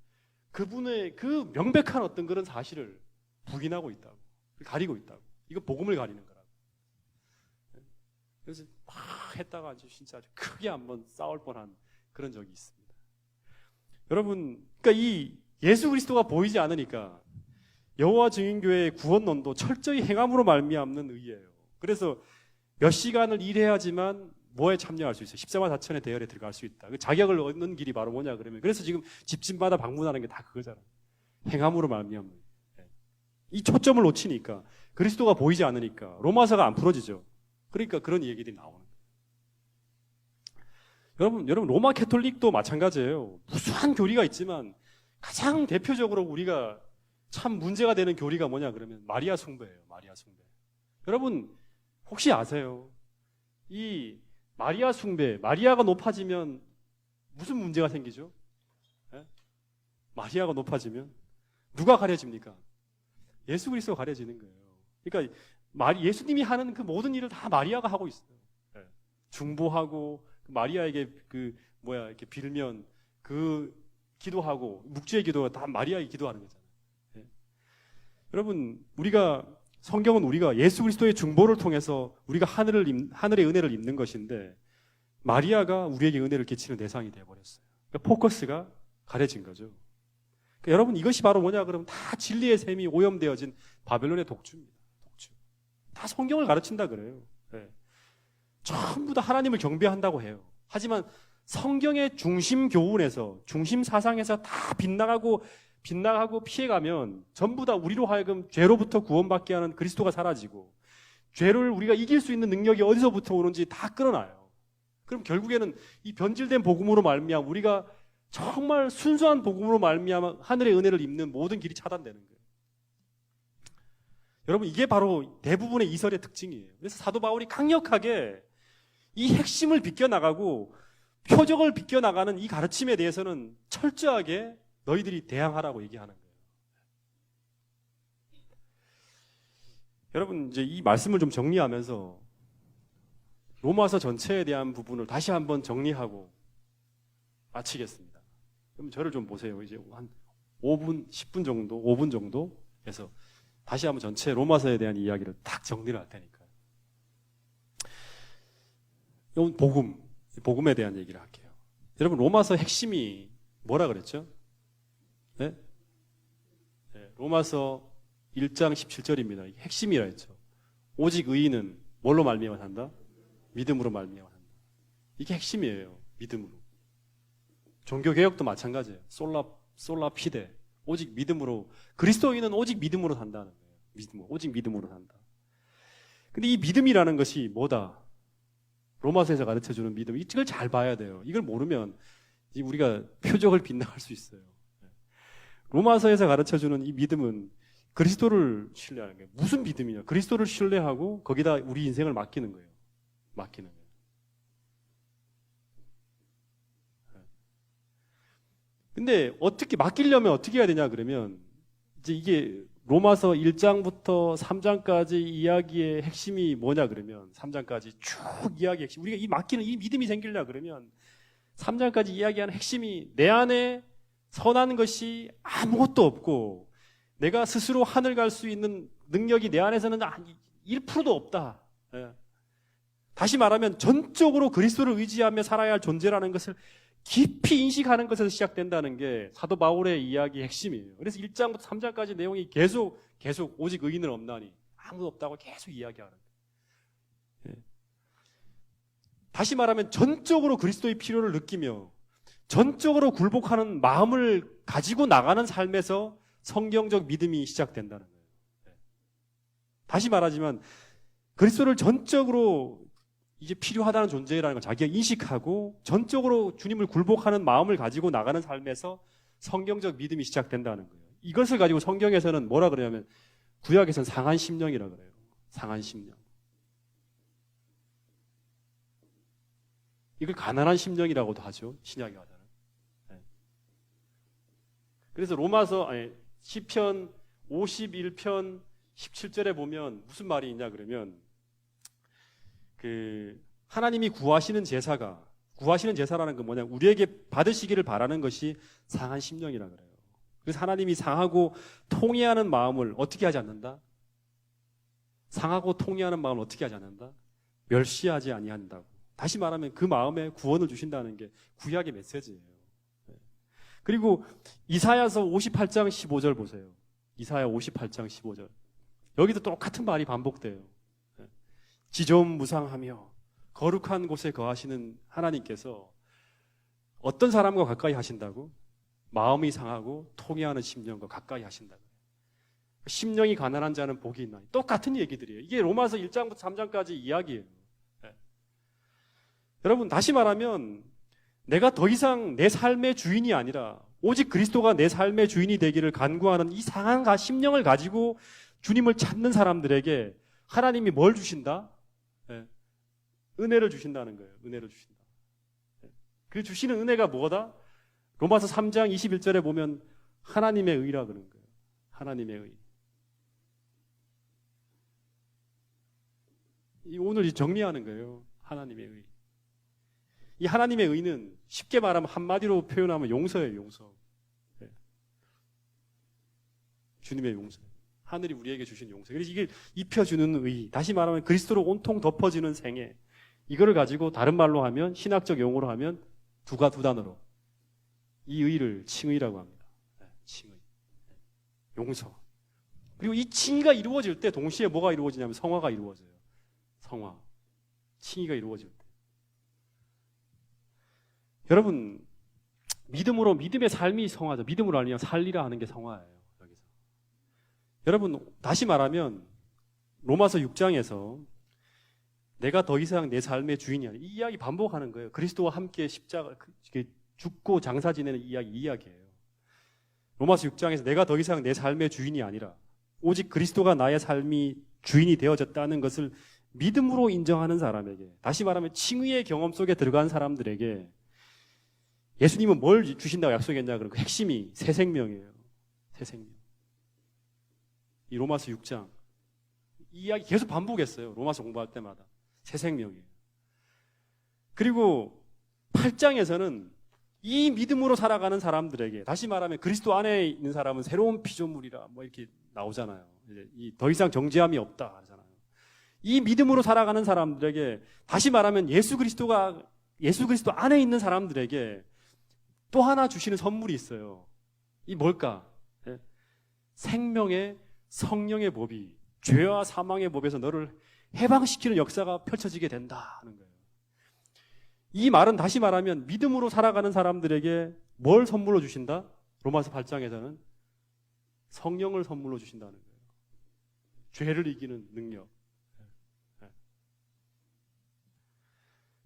[SPEAKER 1] 그분의 그 명백한 어떤 그런 사실을 부인하고 있다고. 가리고 있다고. 이거 복음을 가리는 거라고. 그래서 막 했다가 진짜 아주 크게 한번 싸울 뻔한 그런 적이 있습니다. 여러분, 그러니까 이 예수 그리스도가 보이지 않으니까 여호와 증인교회의 구원론도 철저히 행함으로 말미암는 의예요. 그래서 몇 시간을 일해야지만 뭐에 참여할 수 있어요? 십자가 자천의 대열에 들어갈 수 있다. 그 자격을 얻는 길이 바로 뭐냐 그러면 그래서 지금 집집마다 방문하는 게 다 그거잖아요. 행함으로 말미암는. 이 초점을 놓치니까 그리스도가 보이지 않으니까 로마서가 안 풀어지죠. 그러니까 그런 얘기들이 나오는 거예요. 여러분 로마 캐톨릭도 마찬가지예요. 무수한 교리가 있지만 가장 대표적으로 우리가 참 문제가 되는 교리가 뭐냐 그러면 마리아 숭배예요. 마리아 숭배. 여러분 혹시 아세요? 이 마리아 숭배, 마리아가 높아지면 무슨 문제가 생기죠? 예? 마리아가 높아지면 누가 가려집니까? 예수 그리스도가 가려지는 거예요. 그러니까 예수님이 하는 그 모든 일을 다 마리아가 하고 있어요. 예. 중보하고 마리아에게 이렇게 빌면 기도하고 묵주의 기도가 다 마리아에게 기도하는 거잖아요. 예. 여러분 우리가 성경은 우리가 예수 그리스도의 중보를 통해서 우리가 하늘의 은혜를 입는 것인데 마리아가 우리에게 은혜를 끼치는 대상이 되어버렸어요. 그러니까 포커스가 가려진 거죠. 그러니까 여러분 이것이 바로 뭐냐 그러면 다 진리의 셈이 오염되어진 바벨론의 독주입니다. 독주. 다 성경을 가르친다 그래요. 네. 전부 다 하나님을 경배한다고 해요. 하지만 성경의 중심 교훈에서 중심 사상에서 다 빗나가고 피해가면 전부 다 우리로 하여금 죄로부터 구원받게 하는 그리스도가 사라지고 죄를 우리가 이길 수 있는 능력이 어디서부터 오는지 다 끌어놔요. 그럼 결국에는 이 변질된 복음으로 말미암아 우리가 정말 순수한 복음으로 말미암아 하늘의 은혜를 입는 모든 길이 차단되는 거예요. 여러분 이게 바로 대부분의 이설의 특징이에요. 그래서 사도 바울이 강력하게 이 핵심을 비껴나가고 표적을 비껴나가는 이 가르침에 대해서는 철저하게 너희들이 대항하라고 얘기하는 거예요. 여러분 이제 이 말씀을 좀 정리하면서 로마서 전체에 대한 부분을 다시 한번 정리하고 마치겠습니다. 그럼 저를 좀 보세요. 이제 한 5분, 10분 정도, 5분 정도에서 다시 한번 전체 로마서에 대한 이야기를 딱 정리를 할 테니까요. 이건 복음에 대한 얘기를 할게요. 여러분 로마서 핵심이 뭐라 그랬죠? 네? 네, 로마서 1장 17절입니다. 이게 핵심이라 했죠. 오직 의인은 뭘로 말미암아 산다? 믿음으로 말미암아 산다. 이게 핵심이에요. 믿음으로. 종교개혁도 마찬가지예요. 솔라 피데. 오직 믿음으로. 그리스도인은 오직 믿음으로 산다는 거예요. 오직 믿음으로 산다. 근데 이 믿음이라는 것이 뭐다? 로마서에서 가르쳐주는 믿음. 이걸 잘 봐야 돼요. 이걸 모르면 우리가 표적을 빗나갈 수 있어요. 로마서에서 가르쳐주는 이 믿음은 그리스도를 신뢰하는 거예요. 무슨 믿음이냐? 그리스도를 신뢰하고 거기다 우리 인생을 맡기는 거예요. 맡기는 거예요. 근데 어떻게 맡기려면 어떻게 해야 되냐 그러면 이제 이게 로마서 1장부터 3장까지 이야기의 핵심이 뭐냐 그러면 3장까지 쭉 이야기의 핵심. 우리가 이 맡기는 이 믿음이 생기려 그러면 3장까지 이야기하는 핵심이 내 안에 선한 것이 아무것도 없고 내가 스스로 하늘 갈 수 있는 능력이 내 안에서는 1%도 없다. 예. 다시 말하면 전적으로 그리스도를 의지하며 살아야 할 존재라는 것을 깊이 인식하는 것에서 시작된다는 게 사도 바울의 이야기의 핵심이에요. 그래서 1장부터 3장까지 내용이 계속 오직 의인은 없나니 아무도 없다고 계속 이야기하는 거예요. 예. 다시 말하면 전적으로 그리스도의 필요를 느끼며 전적으로 굴복하는 마음을 가지고 나가는 삶에서 성경적 믿음이 시작된다는 거예요. 다시 말하지만 그리스도를 전적으로 이제 필요하다는 존재라는 걸 자기가 인식하고 전적으로 주님을 굴복하는 마음을 가지고 나가는 삶에서 성경적 믿음이 시작된다는 거예요. 이것을 가지고 성경에서는 뭐라 그러냐면 구약에서는 상한 심령이라 그래요. 상한 심령. 이걸 가난한 심령이라고도 하죠. 신약에 가다는. 그래서 시편 51편 17절에 보면 무슨 말이 있냐 그러면 하나님이 구하시는 제사라는 건 뭐냐? 우리에게 받으시기를 바라는 것이 상한 심령이라 그래요. 그래서 하나님이 상하고 통회하는 마음을 어떻게 하지 않는다? 상하고 통회하는 마음을 어떻게 하지 않는다? 멸시하지 아니한다고. 다시 말하면 그 마음에 구원을 주신다는 게 구약의 메시지예요. 그리고 이사야서 58장 15절 보세요. 이사야 58장 15절. 여기도 똑같은 말이 반복돼요. 지존무상하며 거룩한 곳에 거하시는 하나님께서 어떤 사람과 가까이 하신다고? 마음이 상하고 통회하는 심령과 가까이 하신다고. 심령이 가난한 자는 복이 있나니. 똑같은 얘기들이에요. 이게 로마서 1장부터 3장까지 이야기예요. 여러분 다시 말하면 내가 더 이상 내 삶의 주인이 아니라 오직 그리스도가 내 삶의 주인이 되기를 간구하는 이 상한 심령을 가지고 주님을 찾는 사람들에게 하나님이 뭘 주신다? 은혜를 주신다는 거예요. 은혜를 주신다. 그 주시는 은혜가 뭐다? 로마서 3장 21절에 보면 하나님의 의라 그러는 거예요. 하나님의 의. 오늘 정리하는 거예요. 하나님의 의. 이 하나님의 의는 쉽게 말하면 한마디로 표현하면 용서예요. 용서. 주님의 용서. 하늘이 우리에게 주신 용서. 그래서 이게 입혀주는 의, 다시 말하면 그리스도로 온통 덮어지는 생애, 이거를 가지고 다른 말로 하면, 신학적 용어로 하면 두 단어로 이 의를 칭의라고 합니다. 칭의, 용서. 그리고 이 칭의가 이루어질 때 동시에 뭐가 이루어지냐면 성화가 이루어져요. 성화, 칭의가 이루어질 때. 여러분, 믿음의 삶이 성화죠. 믿음으로 알면 살리라 하는 게 성화예요. 여기서. 여러분, 다시 말하면 로마서 6장에서 내가 더 이상 내 삶의 주인이 아니야. 이 이야기 반복하는 거예요. 그리스도와 함께 십자가 죽고 장사 지내는 이 이야기예요. 로마서 6장에서 내가 더 이상 내 삶의 주인이 아니라 오직 그리스도가 나의 삶이 주인이 되어졌다는 것을 믿음으로 인정하는 사람에게, 다시 말하면 칭의의 경험 속에 들어간 사람들에게 예수님은 뭘 주신다고 약속했냐? 그러면 그 핵심이 새 생명이에요. 새 생명. 이 로마서 6장 이 이야기 계속 반복했어요. 로마서 공부할 때마다. 새 생명이에요. 그리고 8장에서는 이 믿음으로 살아가는 사람들에게, 다시 말하면 그리스도 안에 있는 사람은 새로운 피조물이라 뭐 이렇게 나오잖아요. 이제 더 이상 정죄함이 없다 하잖아요. 이 믿음으로 살아가는 사람들에게, 다시 말하면 예수 그리스도 안에 있는 사람들에게 또 하나 주시는 선물이 있어요. 이 뭘까? 생명의 성령의 법이 죄와 사망의 법에서 너를 해방시키는 역사가 펼쳐지게 된다 하는 거예요. 이 말은 다시 말하면 믿음으로 살아가는 사람들에게 뭘 선물로 주신다? 로마서 8장에서는 성령을 선물로 주신다는 거예요. 죄를 이기는 능력.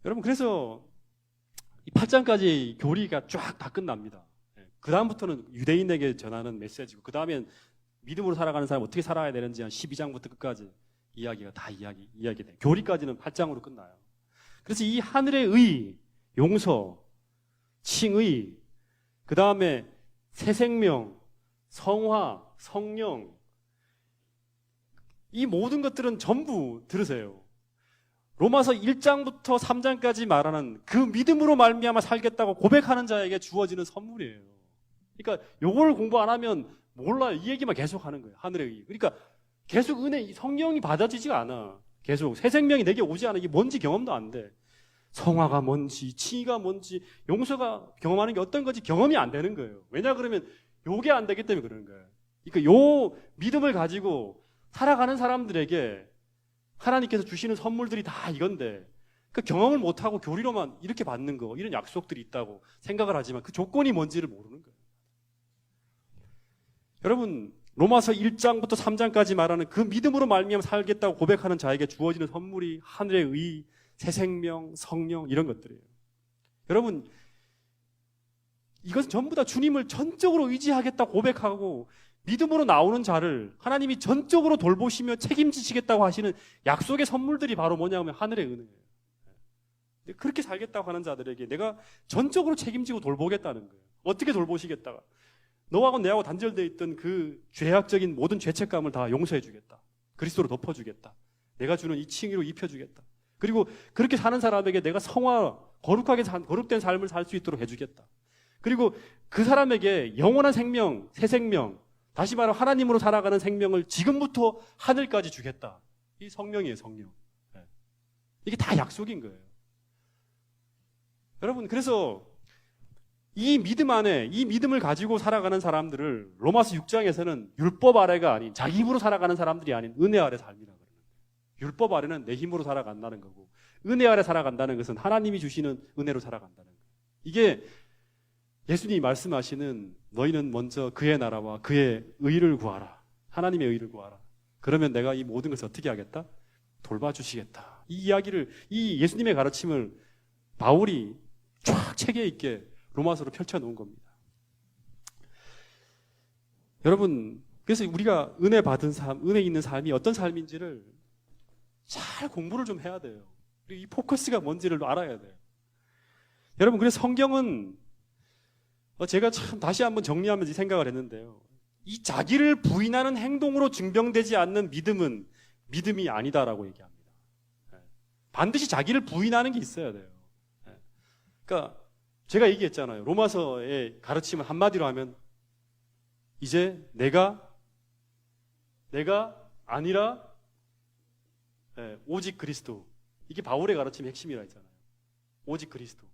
[SPEAKER 1] 여러분, 그래서 이 8장까지 교리가 쫙 다 끝납니다. 그 다음부터는 유대인에게 전하는 메시지고, 그 다음엔 믿음으로 살아가는 사람 어떻게 살아야 되는지 한 12장부터 끝까지 이야기가 다 이야기돼요. 교리까지는 8장으로 끝나요. 그래서 이 하늘의 의, 용서, 칭의, 그 다음에 새 생명, 성화, 성령, 이 모든 것들은 전부 들으세요. 로마서 1장부터 3장까지 말하는 그 믿음으로 말미암아 살겠다고 고백하는 자에게 주어지는 선물이에요. 그러니까 요걸 공부 안 하면 몰라요. 이 얘기만 계속 하는 거예요. 하늘의 의. 그러니까 계속 성령이 받아지지가 않아. 계속 새 생명이 내게 오지 않아. 이게 뭔지 경험도 안 돼. 성화가 뭔지, 칭의가 뭔지, 용서가 경험하는 게 어떤 건지 경험이 안 되는 거예요. 왜냐 그러면 요게 안 되기 때문에 그러는 거예요. 그러니까 요 믿음을 가지고 살아가는 사람들에게 하나님께서 주시는 선물들이 다 이건데, 그 경험을 못하고 교리로만 이렇게 받는 거, 이런 약속들이 있다고 생각을 하지만 그 조건이 뭔지를 모르는 거예요. 여러분, 로마서 1장부터 3장까지 말하는 그 믿음으로 말미암아 살겠다고 고백하는 자에게 주어지는 선물이 하늘의 의, 새 생명, 성령, 이런 것들이에요. 여러분, 이것은 전부 다 주님을 전적으로 의지하겠다고 고백하고 믿음으로 나오는 자를 하나님이 전적으로 돌보시며 책임지시겠다고 하시는 약속의 선물들이 바로 뭐냐면 하늘의 은혜예요. 그렇게 살겠다고 하는 자들에게 내가 전적으로 책임지고 돌보겠다는 거예요. 어떻게 돌보시겠다가? 너하고 내하고 단절되어 있던 그 죄악적인 모든 죄책감을 다 용서해 주겠다. 그리스도로 덮어주겠다. 내가 주는 이 칭의로 입혀주겠다. 그리고 그렇게 사는 사람에게 내가 성화, 거룩된 삶을 살 수 있도록 해주겠다. 그리고 그 사람에게 영원한 생명, 새 생명, 다시 말하면 하나님으로 살아가는 생명을 지금부터 하늘까지 주겠다. 이 성령이에요, 성령. 이게 다 약속인 거예요. 여러분, 그래서 이 믿음 안에, 이 믿음을 가지고 살아가는 사람들을 로마서 6장에서는 율법 아래가 아닌, 자기 힘으로 살아가는 사람들이 아닌 은혜 아래 삶이라고 그래요. 율법 아래는 내 힘으로 살아간다는 거고, 은혜 아래 살아간다는 것은 하나님이 주시는 은혜로 살아간다는 거예요. 이게 예수님이 말씀하시는 너희는 먼저 그의 나라와 그의 의를 구하라. 하나님의 의를 구하라. 그러면 내가 이 모든 것을 어떻게 하겠다? 돌봐주시겠다. 이 이야기를, 이 예수님의 가르침을 바울이 쫙 체계 있게 로마서로 펼쳐놓은 겁니다. 여러분, 그래서 우리가 은혜 받은 삶, 은혜 있는 삶이 어떤 삶인지를 잘 공부를 좀 해야 돼요. 그리고 이 포커스가 뭔지를 알아야 돼요. 여러분, 그래서 성경은 제가 참 다시 한번 정리하면서 이 생각을 했는데요. 이 자기를 부인하는 행동으로 증명되지 않는 믿음은 믿음이 아니다라고 얘기합니다. 반드시 자기를 부인하는 게 있어야 돼요. 그러니까 제가 얘기했잖아요. 로마서의 가르침을 한마디로 하면 이제 내가 내가 아니라 오직 그리스도. 이게 바울의 가르침의 핵심이라 했잖아요. 오직 그리스도.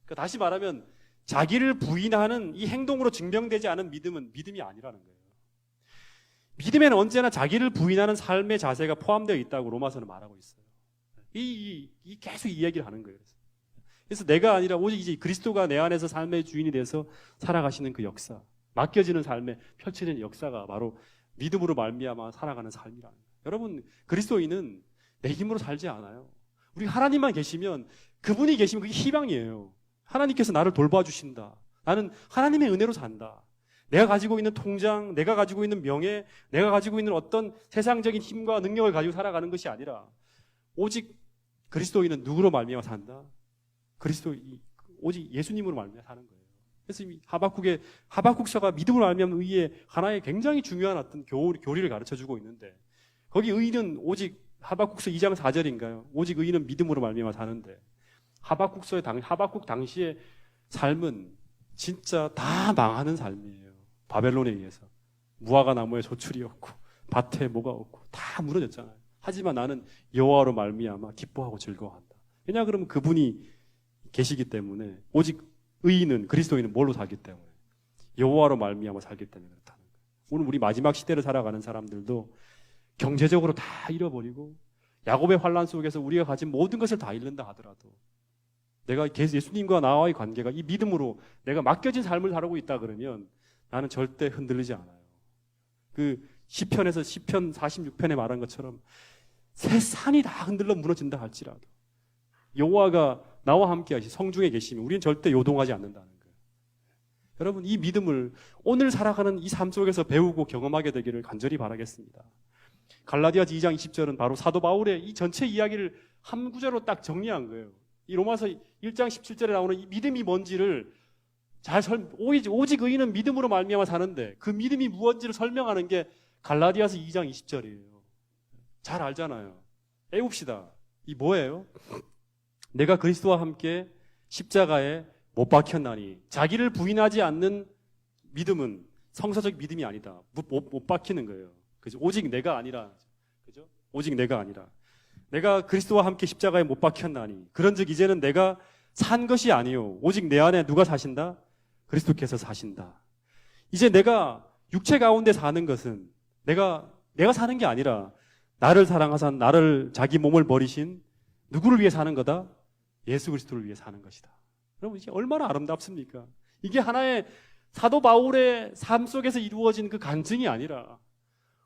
[SPEAKER 1] 그러니까 다시 말하면 자기를 부인하는 이 행동으로 증명되지 않은 믿음은 믿음이 아니라는 거예요. 믿음에는 언제나 자기를 부인하는 삶의 자세가 포함되어 있다고 로마서는 말하고 있어요. 계속 이 얘기를 하는 거예요. 그래서 내가 아니라 오직 이제 그리스도가 내 안에서 삶의 주인이 돼서 살아가시는 그 역사, 맡겨지는 삶에 펼쳐지는 역사가 바로 믿음으로 말미암아 살아가는 삶이라는 거예요. 여러분, 그리스도인은 내 힘으로 살지 않아요. 우리 하나님만 계시면, 그분이 계시면 그게 희망이에요. 하나님께서 나를 돌봐주신다. 나는 하나님의 은혜로 산다. 내가 가지고 있는 통장, 내가 가지고 있는 명예, 내가 가지고 있는 어떤 세상적인 힘과 능력을 가지고 살아가는 것이 아니라 오직 그리스도인은 누구로 말미암아 산다? 오직 예수님으로 말미암아 사는 거예요. 그래서 하박국서가 믿음으로 말미암은 의의 하나의 굉장히 중요한 어떤 교리를 가르쳐주고 있는데, 거기 의는 오직 하박국서 2장 4절인가요? 오직 의는 믿음으로 말미암아 사는데, 하박국 당시의 삶은 진짜 다 망하는 삶이에요. 바벨론에 의해서 무화과 나무에 소출이 없고 밭에 뭐가 없고 다 무너졌잖아요. 하지만 나는 여호와로 말미암아 기뻐하고 즐거워한다. 왜냐 그러면 그분이 계시기 때문에. 오직 의인은, 그리스도인은 뭘로 살기 때문에? 여호와로 말미암아 살기 때문에 그렇다는 거예요. 오늘 우리 마지막 시대를 살아가는 사람들도 경제적으로 다 잃어버리고 야곱의 환란 속에서 우리가 가진 모든 것을 다 잃는다 하더라도 내가 예수님과 나와의 관계가 이 믿음으로 내가 맡겨진 삶을 살고 있다 그러면 나는 절대 흔들리지 않아요. 그 시편 46편에 말한 것처럼 새 산이 다 흔들려 무너진다 할지라도 여호와가 나와 함께 하시 성중에 계시면 우리는 절대 요동하지 않는다는 거예요. 여러분, 이 믿음을 오늘 살아가는 이 삶 속에서 배우고 경험하게 되기를 간절히 바라겠습니다. 갈라디아서 2장 20절은 바로 사도 바울의 이 전체 이야기를 한 구절로 딱 정리한 거예요. 이 로마서 1장 17절에 나오는 이 믿음이 뭔지를 오직 의인은 믿음으로 말미암아 사는데 그 믿음이 무엇인지를 설명하는 게 갈라디아서 2장 20절이에요. 잘 알잖아요. 애웁시다. 이 뭐예요? 내가 그리스도와 함께 십자가에 못 박혔나니. 자기를 부인하지 않는 믿음은 성서적 믿음이 아니다. 못 박히는 거예요. 그죠? 오직 내가 아니라. 그죠? 오직 내가 아니라. 내가 그리스도와 함께 십자가에 못 박혔나니. 그런즉 이제는 내가 산 것이 아니요. 오직 내 안에 누가 사신다? 그리스도께서 사신다. 이제 내가 육체 가운데 사는 것은 내가 사는 게 아니라 나를 사랑하사 나를 자기 몸을 버리신 누구를 위해 사는 거다? 예수 그리스도를 위해 사는 것이다. 여러분, 이게 얼마나 아름답습니까? 이게 하나의 사도 바울의 삶 속에서 이루어진 그 간증이 아니라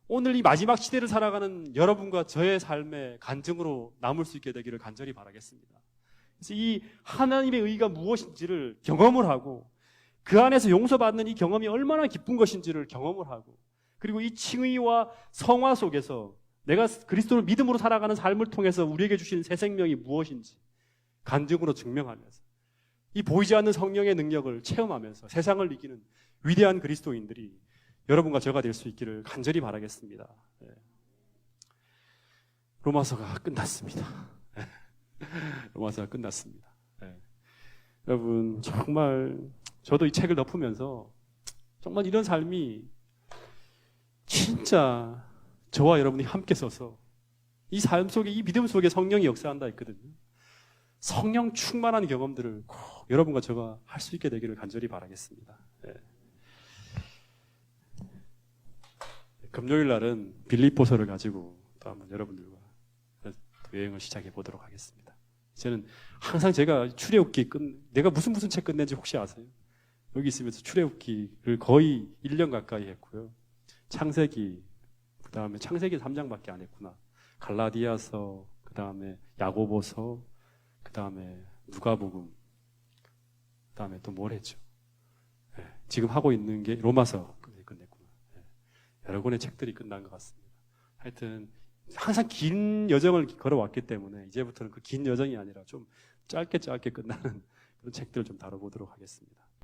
[SPEAKER 1] 오늘 이 마지막 시대를 살아가는 여러분과 저의 삶의 간증으로 남을 수 있게 되기를 간절히 바라겠습니다. 그래서 이 하나님의 의가 무엇인지를 경험을 하고 그 안에서 용서받는 이 경험이 얼마나 기쁜 것인지를 경험을 하고 그리고 이 칭의와 성화 속에서 내가 그리스도를 믿음으로 살아가는 삶을 통해서 우리에게 주신 새 생명이 무엇인지 간증으로 증명하면서 이 보이지 않는 성령의 능력을 체험하면서 세상을 이기는 위대한 그리스도인들이 여러분과 저가 될 수 있기를 간절히 바라겠습니다. 로마서가 끝났습니다. 로마서가 끝났습니다. 여러분, 정말 저도 이 책을 덮으면서 정말 이런 삶이 진짜 저와 여러분이 함께 서서 이 삶 속에, 이 믿음 속에 성령이 역사한다 했거든요. 성령 충만한 경험들을 꼭 여러분과 저가 할 수 있게 되기를 간절히 바라겠습니다. 금요일 날은 빌립보서를 가지고 또 한번 여러분들과 여행을 시작해 보도록 하겠습니다. 저는 항상 제가 출애굽기 내가 무슨 책 끝낸지 혹시 아세요? 여기 있으면서 출애굽기를 거의 1년 가까이 했고요. 창세기, 그 다음에 창세기 3장밖에 안 했구나. 갈라디아서, 그 다음에 야고보서, 그 다음에 누가복음, 그 다음에 또 뭘 했죠? 지금 하고 있는 게 로마서 끝냈구나. 여러 권의 책들이 끝난 것 같습니다. 하여튼 항상 긴 여정을 걸어왔기 때문에 이제부터는 그 긴 여정이 아니라 좀 짧게 끝나는 그런 책들을 좀 다뤄보도록 하겠습니다.